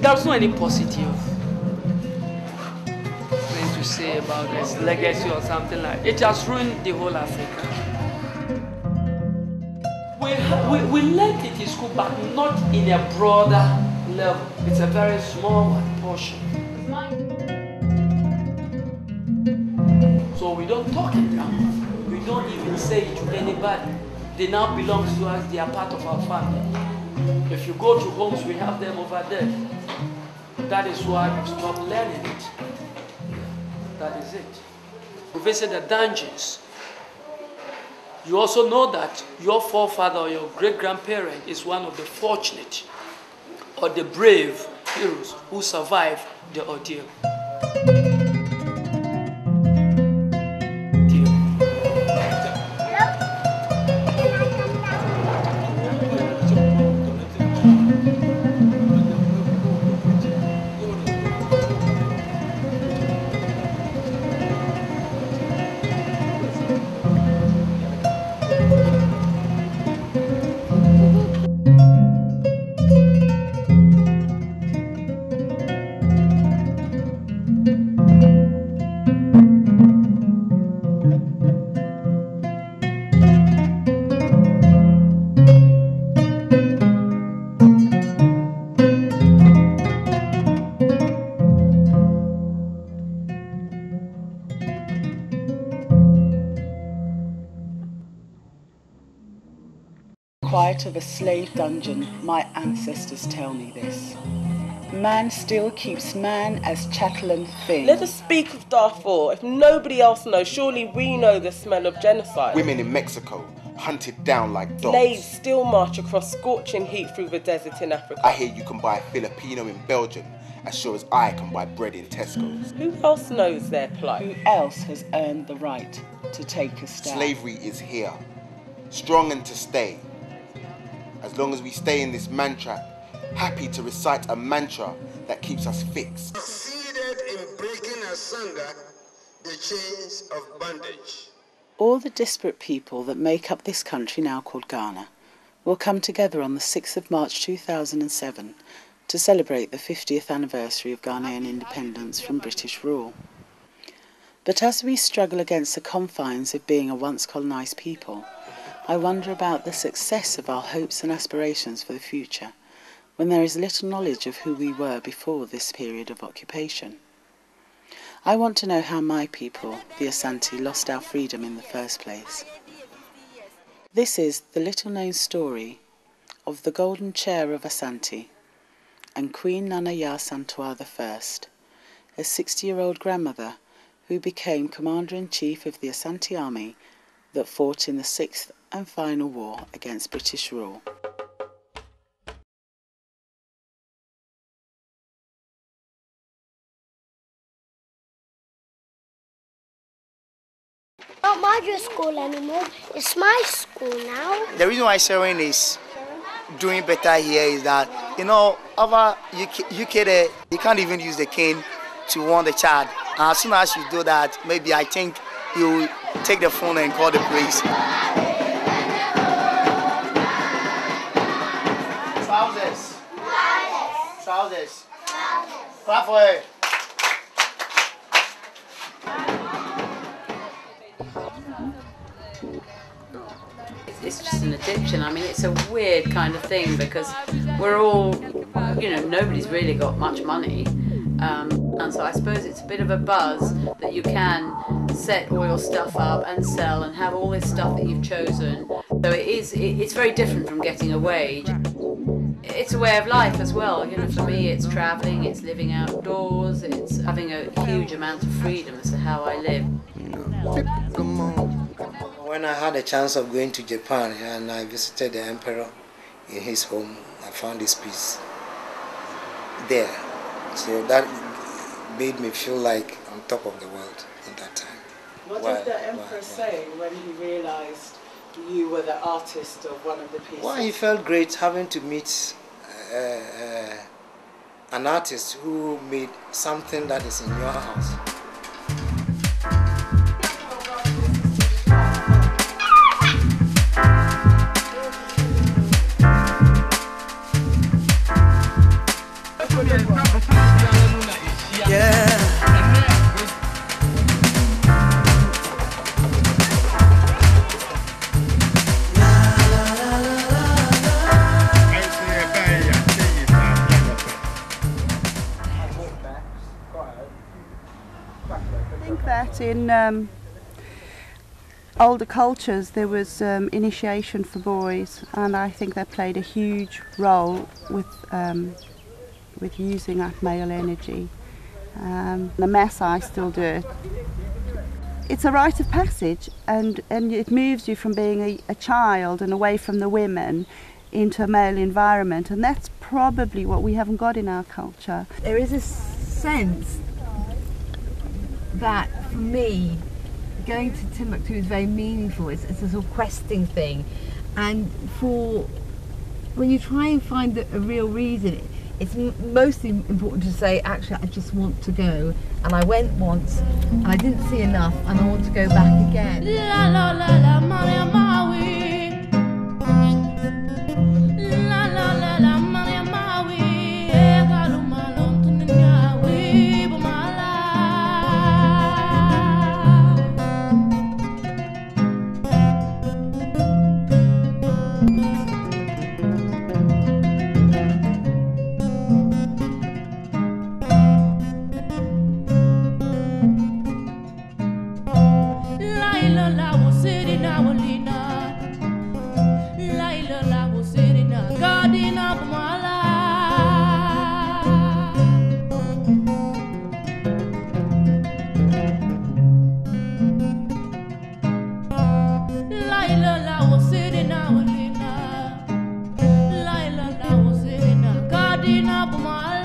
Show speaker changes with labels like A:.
A: there's not any positive thing to say about this legacy or something like that. It has ruined the whole Africa. We learned it in school, but not in a broader level. It's a very small portion. So we don't talk it down. We don't even say it to anybody. They now belong to us. They are part of our family. If you go to homes, we have them over there. That is why we stopped learning it. That is it. We visit the dungeons. You also know that your forefather or your great-grandparent is one of the fortunate or the brave heroes who survived the ordeal.
B: Quiet of a slave dungeon, my ancestors tell me this. Man still keeps man as chattel and thing.
C: Let us speak of Darfur. If nobody else knows, surely we know the smell of genocide.
D: Women in Mexico, hunted down like dogs.
C: Slaves still march across scorching heat through the desert in Africa.
D: I hear you can buy Filipino in Belgium as sure as I can buy bread in Tesco's.
C: Who else knows their plight?
B: Who else has earned the right to take a stand?
D: Slavery is here, strong and to stay. As long as we stay in this man trap, happy to recite a mantra that keeps us fixed.
E: Succeeded in breaking asunder the chains of bondage.
B: All the disparate people that make up this country now called Ghana will come together on the 6th of March 2007 to celebrate the 50th anniversary of Ghanaian independence from British rule. But as we struggle against the confines of being a once colonised people, I wonder about the success of our hopes and aspirations for the future, when there is little knowledge of who we were before this period of occupation. I want to know how my people, the Asante, lost our freedom in the first place. This is the little-known story of the Golden Chair of Asante and Queen Nana Yaa Asantewaa I, a 60-year-old grandmother who became Commander-in-Chief of the Asante Army that fought in the 6th and final war against British rule.
F: Not my school anymore. It's my school now.
G: The reason why Sherwin is doing better here is that, you know, over UK there, you can't even use the cane to warn the child. And as soon as you do that, maybe I think you take the phone and call the police. Trousers. Trousers. Clap for her.
H: It's just an addiction. I mean, it's a weird kind of thing because we're all, you know, nobody's really got much money. And so I suppose it's a bit of a buzz that you can set all your stuff up and sell and have all this stuff that you've chosen. So it's very different from getting a wage. It's a way of life as well. You know, for me, it's traveling, it's living outdoors, it's having a huge amount of freedom as to how I live.
G: When I had a chance of going to Japan and I visited the emperor in his home, I found this piece there. So that made me feel like on top of the world at that time.
B: What did the emperor say when he realized you were the artist of one of the pieces?
G: Well, he felt great having to meet an artist who made something that is in your house.
I: I think that in older cultures there was initiation for boys, and I think that played a huge role with using that male energy. The Maasai still do it. It's a rite of passage, and it moves you from being a child and away from the women into a male environment, and that's probably what we haven't got in our culture.
J: There is a sense that, for me, going to Timbuktu is very meaningful. It's a sort of questing thing, and when you try and find a real reason, it's mostly important to say, actually, I just want to go, and I went once and I didn't see enough and I want to go back again. La la la la Maria Maui. La la la la Maria Maui. Galuma lontunyawi bumala. Laila la was in a garden of my